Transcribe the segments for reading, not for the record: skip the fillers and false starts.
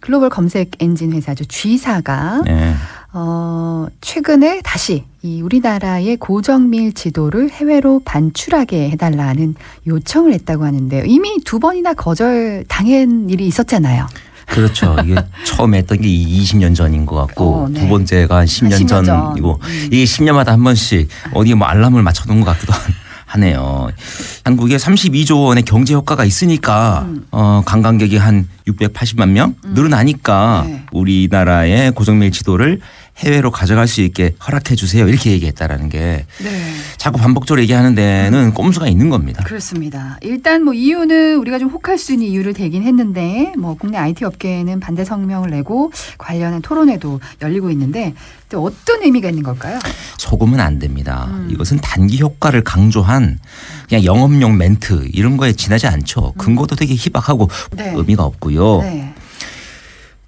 글로벌 검색 엔진 회사죠. G사가 네. 최근에 다시 이 우리나라의 고정밀 지도를 해외로 반출하게 해달라는 요청을 했다고 하는데요. 이미 2번이나 거절 당한 일이 있었잖아요. 그렇죠. 이게 처음 했던 게 20년 전인 것 같고 네. 두 번째가 한 10년 전이고 이게 10년마다 한 번씩 어디에 뭐 알람을 맞춰놓은 것 같기도 하네요. 한국에 32조 원의 경제 효과가 있으니까 관광객이 한 680만 명 늘어나니까 네. 우리나라의 고정밀 지도를 해외로 가져갈 수 있게 허락해 주세요. 이렇게 얘기했다라는 게 네. 자꾸 반복적으로 얘기하는 데는 꼼수가 있는 겁니다. 그렇습니다. 일단 뭐 이유는 우리가 좀 혹할 수 있는 이유를 대긴 했는데 뭐 국내 IT 업계는 반대 성명을 내고 관련한 토론회도 열리고 있는데 또 어떤 의미가 있는 걸까요? 속으면 안 됩니다. 이것은 단기 효과를 강조한 그냥 영업용 멘트 이런 거에 지나지 않죠. 근거도 되게 희박하고 네. 의미가 없고요. 네.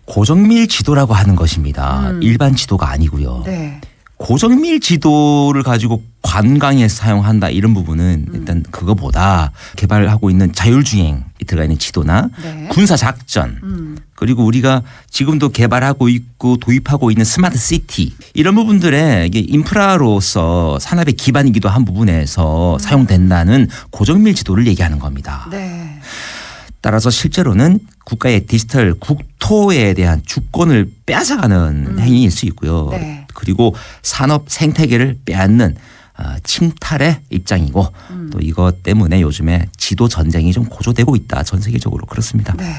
고정밀 지도라고 하는 것입니다. 일반 지도가 아니고요. 네. 고정밀 지도를 가지고 관광에 사용한다 이런 부분은 일단 그거보다 개발하고 있는 자율주행이 들어가 있는 지도나 네. 군사작전 그리고 우리가 지금도 개발하고 있고 도입하고 있는 스마트 시티 이런 부분들의 이게 인프라로서 산업의 기반이기도 한 부분에서 사용된다는 고정밀 지도를 얘기하는 겁니다. 네. 따라서 실제로는 국가의 디지털 국토에 대한 주권을 빼앗아가는 행위일 수 있고요. 네. 그리고 산업 생태계를 빼앗는 침탈의 입장이고 또 이것 때문에 요즘에 지도 전쟁이 좀 고조되고 있다. 전 세계적으로 그렇습니다. 네.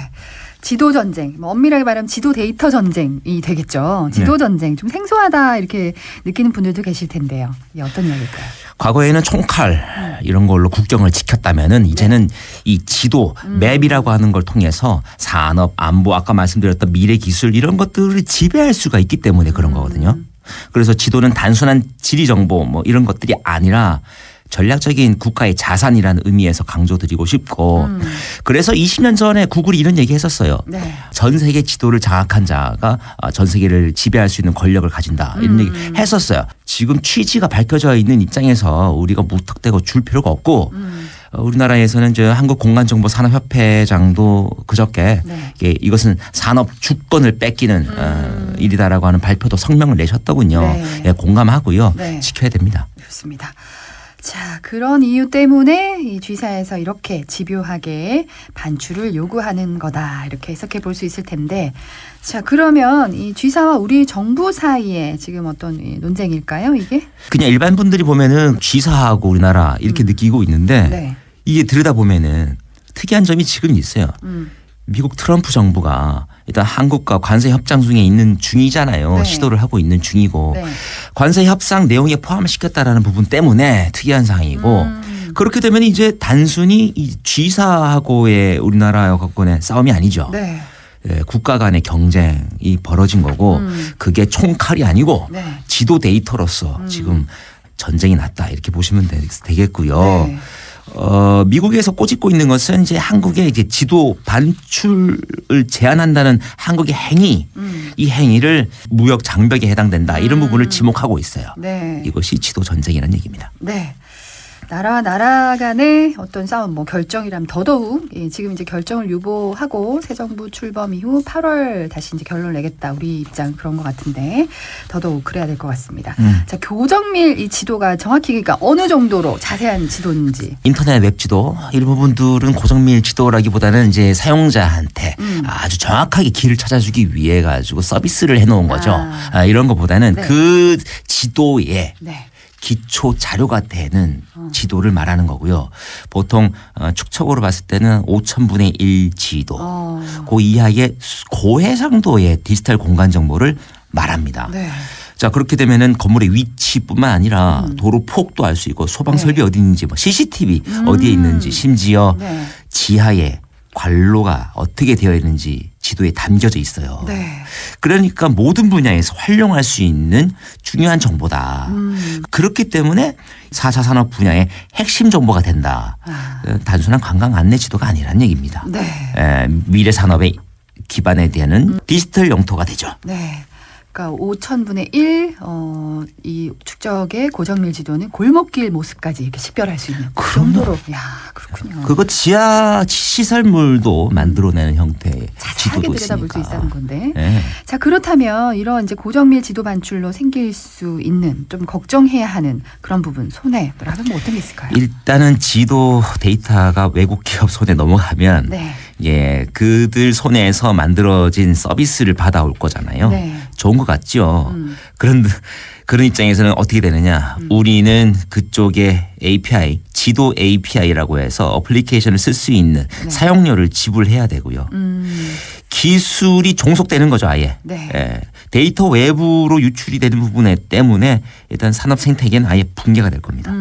지도 전쟁, 뭐 엄밀하게 말하면 지도 데이터 전쟁이 되겠죠. 지도 전쟁 좀 생소하다 이렇게 느끼는 분들도 계실 텐데요. 이게 어떤 이야기일까요? 과거에는 총칼 이런 걸로 국경을 지켰다면은 이제는 이 지도 맵이라고 하는 걸 통해서 산업, 안보 아까 말씀드렸던 미래 기술 이런 것들을 지배할 수가 있기 때문에 그런 거거든요. 그래서 지도는 단순한 지리 정보 뭐 이런 것들이 아니라 전략적인 국가의 자산이라는 의미에서 강조드리고 싶고 그래서 20년 전에 구글이 이런 얘기 했었어요. 네. 전 세계 지도를 장악한 자가 전 세계를 지배할 수 있는 권력을 가진다. 이런 얘기 했었어요. 지금 취지가 밝혀져 있는 입장에서 우리가 무턱대고 줄 필요가 없고 우리나라에서는 저 한국공간정보산업협회장도 그저께 네. 이것은 산업 주권을 뺏기는 일이다라고 하는 발표도 성명을 내셨더군요. 네. 예, 공감하고요. 네. 지켜야 됩니다. 좋습니다. 자, 그런 이유 때문에 이 G사에서 이렇게 집요하게 반출을 요구하는 거다. 이렇게 해석해 볼 수 있을 텐데. 자, 그러면 이 G사와 우리 정부 사이에 지금 어떤 이 논쟁일까요, 이게? 그냥 일반 분들이 보면은 G사하고 우리나라 이렇게 느끼고 있는데 네. 이게 들여다보면은 특이한 점이 지금 있어요. 미국 트럼프 정부가 일단 한국과 관세 협상 중에 있는 중이잖아요. 네. 시도를 하고 있는 중이고 네. 관세 협상 내용에 포함시켰다라는 부분 때문에 특이한 상황이고 그렇게 되면 이제 단순히 이 G사하고의 우리나라 여권의 싸움이 아니죠. 네. 예, 국가 간의 경쟁이 벌어진 거고 그게 총칼이 아니고 네. 지도 데이터로서 지금 전쟁이 났다 이렇게 보시면 되겠고요. 네. 미국에서 꼬집고 있는 것은 이제 한국의 이제 지도 반출을 제한한다는 한국의 행위, 이 행위를 무역 장벽에 해당된다 이런 부분을 지목하고 있어요. 네. 이것이 지도 전쟁이라는 얘기입니다. 네. 나라와 나라 간의 어떤 싸움, 뭐 결정이라면 더더욱 지금 이제 결정을 유보하고 새 정부 출범 이후 8월 다시 이제 결론을 내겠다. 우리 입장 그런 것 같은데 더더욱 그래야 될 것 같습니다. 자, 고정밀 이 지도가 정확히 그러니까 어느 정도로 자세한 지도인지. 인터넷 웹 지도 일부분들은 고정밀 지도라기보다는 이제 사용자한테 아주 정확하게 길을 찾아주기 위해 가지고 서비스를 해놓은 거죠. 이런 것보다는 네. 그 지도에 네. 기초 자료가 되는 지도를 말하는 거고요. 보통 축척으로 봤을 때는 5,000분의 1 지도. 그 이하의 고해상도의 디지털 공간 정보를 말합니다. 네. 자, 그렇게 되면은 건물의 위치뿐만 아니라 도로 폭도 알 수 있고 소방 설비 어디 있는지 뭐 CCTV 어디에 있는지 심지어 네. 지하에 관로가 어떻게 되어 있는지 지도에 담겨져 있어요. 네. 그러니까 모든 분야에서 활용할 수 있는 중요한 정보다. 그렇기 때문에 4차 산업 분야의 핵심 정보가 된다. 단순한 관광 안내 지도가 아니라는 얘기입니다. 네. 미래 산업의 기반에 되는 디지털 영토가 되죠. 네. 그러니까 5천분의 1, 이 축적의 고정밀 지도는 골목길 모습까지 이렇게 식별할 수 있는 그 정도로. 야, 그렇군요. 그거 지하 시설물도 만들어내는 형태의 자세하게 지도도 들여다볼 수 있으니까. 있다는 건데. 네. 자, 그렇다면 이런 이제 고정밀 지도 반출로 생길 수 있는 좀 걱정해야 하는 그런 부분, 손해라면 뭐 어떤 게 있을까요? 일단은 지도 데이터가 외국 기업 손에 넘어가면 네. 예, 그들 손에서 만들어진 서비스를 받아올 거잖아요. 네. 좋은 것 같죠. 그런 입장에서는 어떻게 되느냐. 우리는 그쪽에 API, 지도 API라고 해서 어플리케이션을 쓸 수 있는 네. 사용료를 지불해야 되고요. 기술이 종속되는 거죠, 아예. 네. 예. 데이터 외부로 유출이 되는 부분 때문에 일단 산업 생태계는 아예 붕괴가 될 겁니다.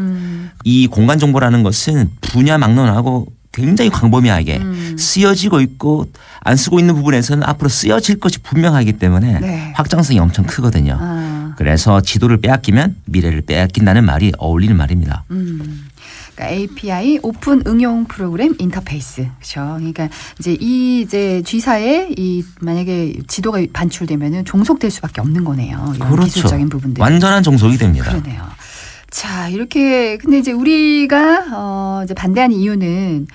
이 공간 정보라는 것은 분야 막론하고 굉장히 광범위하게 쓰여지고 있고 안 쓰고 있는 부분에서는 앞으로 쓰여질 것이 분명하기 때문에 네. 확장성이 엄청 크거든요. 아. 그래서 지도를 빼앗기면 미래를 빼앗긴다는 말이 어울리는 말입니다. 그러니까 API 오픈 응용 프로그램 인터페이스. 그렇죠. 그러니까 이제 이제 G사에 이 만약에 지도가 반출되면은 종속될 수밖에 없는 거네요. 이런 그렇죠. 기술적인 부분들. 완전한 종속이 됩니다. 그러네요. 자, 이렇게 근데 이제 우리가 이제 반대하는 이유는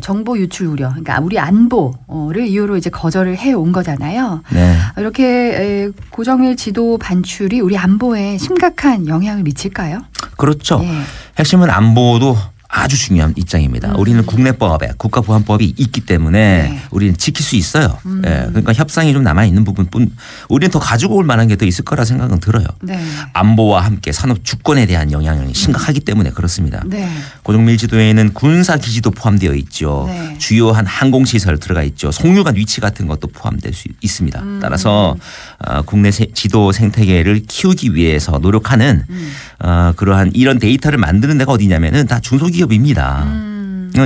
정보 유출 우려, 그러니까 우리 안보를 이유로 이제 거절을 해 온 거잖아요. 네. 이렇게 고정밀 지도 반출이 우리 안보에 심각한 영향을 미칠까요? 그렇죠. 예. 핵심은 안보도 아주 중요한 입장입니다. 우리는 국내법에 국가보안법이 있기 때문에 네. 우리는 지킬 수 있어요. 예, 그러니까 협상이 좀 남아 있는 부분뿐 우리는 더 가지고 올 만한 게 더 있을 거라 생각은 들어요. 네. 안보와 함께 산업 주권에 대한 영향이 심각하기 때문에 그렇습니다. 네. 고정밀 지도에는 군사 기지도 포함되어 있죠. 네. 주요한 항공시설 들어가 있죠. 송유관 위치 같은 것도 포함될 수 있습니다. 따라서 국내 지도 생태계를 키우기 위해서 노력하는 그러한 이런 데이터를 만드는 데가 어디냐면은 다 중소기업입니다.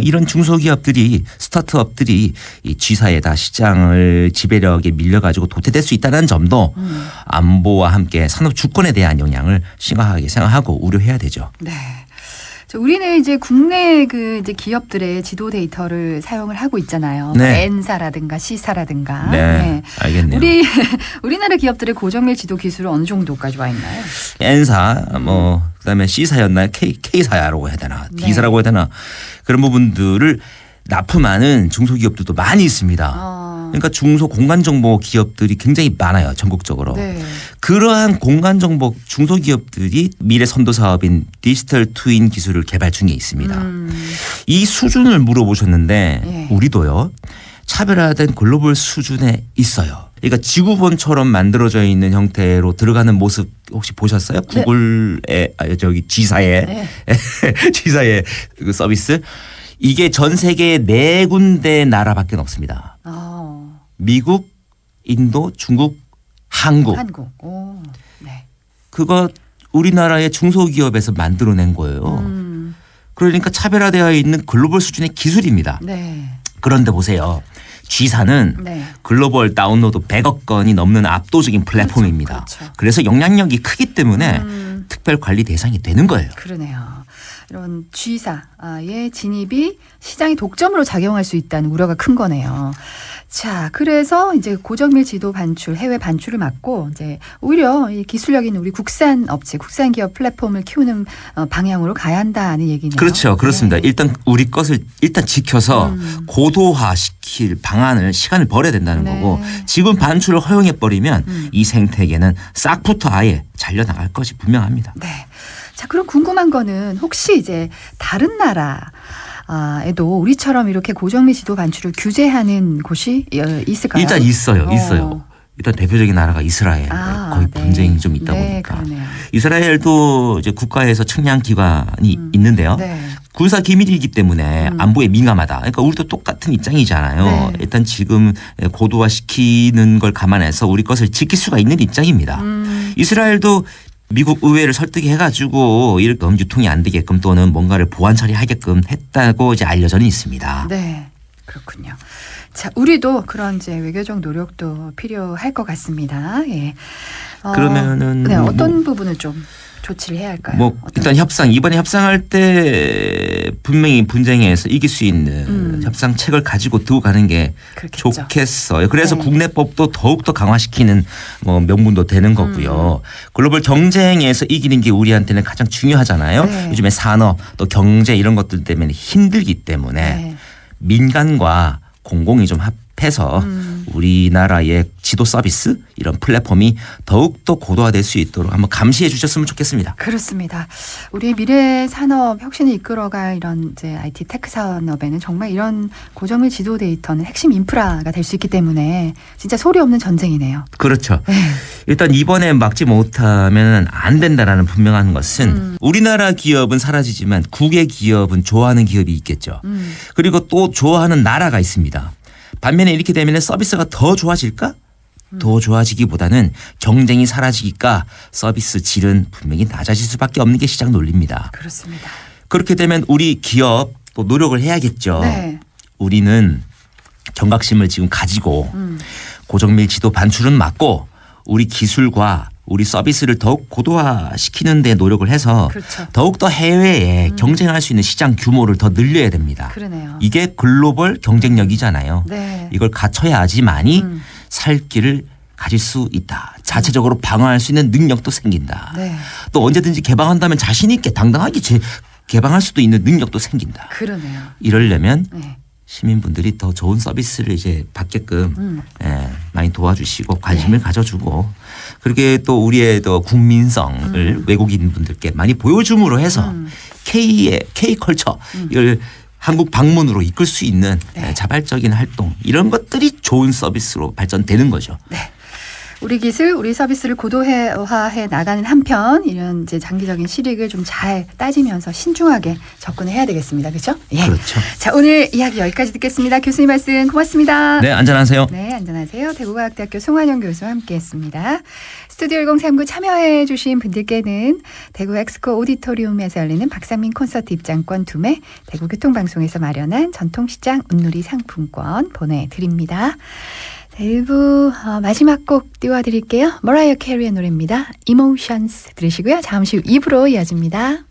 이런 중소기업들이 스타트업들이 이 G사에 다 시장을 지배력에 밀려가지고 도태될 수 있다는 점도 안보와 함께 산업 주권에 대한 영향을 심각하게 생각하고 우려해야 되죠. 네. 우리는 이제 국내 그 이제 기업들의 지도 데이터를 사용을 하고 있잖아요. 네. N사라든가 C사라든가. 네, 알겠네요. 우리나라 기업들의 고정밀 지도 기술은 어느 정도까지 와 있나요? N사 뭐 그다음에 C사였나요? K사라고 해야 되나? 네. D사라고 해야 되나? 그런 부분들을 납품하는 중소기업들도 많이 있습니다. 그러니까 중소 공간정보 기업들이 굉장히 많아요. 전국적으로. 네. 그러한 공간정보 중소기업들이 미래 선도 사업인 디지털 트윈 기술을 개발 중에 있습니다. 이 수준을 물어보셨는데 예. 우리도요. 차별화된 글로벌 수준에 있어요. 그러니까 지구본처럼 만들어져 있는 형태로 들어가는 모습 혹시 보셨어요? 구글의 G사의 네. G사의 그 서비스 이게 전 세계 4군데 나라밖에 없습니다. 미국, 인도, 중국, 한국. 오. 네. 그거 우리나라의 중소기업에서 만들어낸 거예요. 그러니까 차별화되어 있는 글로벌 수준의 기술입니다. 네. 그런데 보세요. G사는 네. 글로벌 다운로드 100억 건이 넘는 압도적인 플랫폼입니다. 그렇죠. 그래서 영향력이 크기 때문에 특별 관리 대상이 되는 거예요. 그러네요. 이런 G사의 진입이 시장의 독점으로 작용할 수 있다는 우려가 큰 거네요. 자, 그래서 이제 고정밀 지도 반출, 해외 반출을 막고 이제 오히려 이 기술력 있는 우리 국산 업체, 국산 기업 플랫폼을 키우는 방향으로 가야 한다는 얘기네요. 그렇죠. 그렇습니다. 네. 일단 우리 것을 일단 지켜서 고도화시킬 방안을 시간을 벌여야 된다는 네. 거고 지금 반출을 허용해 버리면 이 생태계는 싹부터 아예 잘려나갈 것이 분명합니다. 네. 자, 그럼 궁금한 거는 혹시 이제 다른 나라 에도 우리처럼 이렇게 고정밀 지도 반출을 규제하는 곳이 있을까요? 일단 있어요. 일단 대표적인 나라가 이스라엘. 거의 네. 분쟁이 좀 있다 네, 보니까. 그러네요. 이스라엘도 이제 국가에서 측량 기관이 있는데요. 네. 군사 기밀이기 때문에 안보에 민감하다. 그러니까 우리도 똑같은 입장이잖아요. 네. 일단 지금 고도화시키는 걸 감안해서 우리 것을 지킬 수가 있는 입장입니다. 이스라엘도 미국 의회를 설득해가지고 이렇게 유통이 안 되게끔 또는 뭔가를 보완 처리하게끔 했다고 이제 알려져는 있습니다. 네, 그렇군요. 자, 우리도 그런 이제 외교적 노력도 필요할 것 같습니다. 예. 그러면은 네, 어떤 부분을 좀 조치를 해야 할까요? 뭐 일단 이번에 협상할 때 분명히 분쟁에서 이길 수 있는 협상책을 가지고 두고 가는 게 그렇겠죠. 좋겠어요. 그래서 네. 국내법도 더욱더 강화시키는 뭐 명분도 되는 거고요. 글로벌 경쟁에서 이기는 게 우리한테는 가장 중요하잖아요. 네. 요즘에 산업 또 경제 이런 것들 때문에 힘들기 때문에 네. 민간과 공공이 좀 합해서 우리나라의 지도 서비스 이런 플랫폼이 더욱더 고도화될 수 있도록 한번 감시해 주셨으면 좋겠습니다. 그렇습니다. 우리 미래 산업 혁신을 이끌어갈 이런 이제 IT 테크 산업에는 정말 이런 고정밀 지도 데이터는 핵심 인프라가 될 수 있기 때문에 진짜 소리 없는 전쟁이네요. 그렇죠. 네. 일단 이번에 막지 못하면 안 된다라는 분명한 것은 우리나라 기업은 사라지지만 국외 기업은 좋아하는 기업이 있겠죠. 그리고 또 좋아하는 나라가 있습니다. 반면에 이렇게 되면 서비스가 더 좋아질까? 더 좋아지기보다는 경쟁이 사라지니까 서비스 질은 분명히 낮아질 수밖에 없는 게 시장 논리입니다. 그렇습니다. 그렇게 되면 우리 기업 또 노력을 해야겠죠. 네. 우리는 경각심을 지금 가지고 고정밀 지도 반출은 맞고 우리 기술과 우리 서비스를 더욱 고도화시키는 데 노력을 해서 그렇죠. 더욱더 해외에 경쟁할 수 있는 시장 규모를 더 늘려야 됩니다. 그러네요. 이게 글로벌 경쟁력이잖아요. 네. 이걸 갖춰야지만이 살 길을 가질 수 있다. 자체적으로 방어할 수 있는 능력도 생긴다. 네. 또 언제든지 개방한다면 자신 있게 당당하게 개방할 수도 있는 능력도 생긴다. 그러네요. 이러려면 네. 시민분들이 더 좋은 서비스를 이제 받게끔 많이 도와주시고 관심을 가져주고 그렇게 또 우리의 또 국민성을 외국인 분들께 많이 보여줌으로 해서 K 컬처 이걸 한국 방문으로 이끌 수 있는 네. 자발적인 활동 이런 것들이 좋은 서비스로 발전되는 거죠. 네. 우리 기술, 우리 서비스를 고도화해 나가는 한편 이런 이제 장기적인 실익을 좀 잘 따지면서 신중하게 접근해야 되겠습니다. 그렇죠? 예. 그렇죠. 자, 오늘 이야기 여기까지 듣겠습니다. 교수님 말씀 고맙습니다. 네, 안전하세요. 네, 안전하세요. 대구과학대학교 송환영 교수와 함께했습니다. 스튜디오 1039 참여해 주신 분들께는 대구 엑스코 오디토리움에서 열리는 박상민 콘서트 입장권 2매, 대구교통방송에서 마련한 전통시장 운놀이 상품권 보내드립니다. 자, 1부 마지막 곡 띄워드릴게요. 머라이어 캐리의 노래입니다. Emotions 들으시고요. 잠시 후 2부로 이어집니다.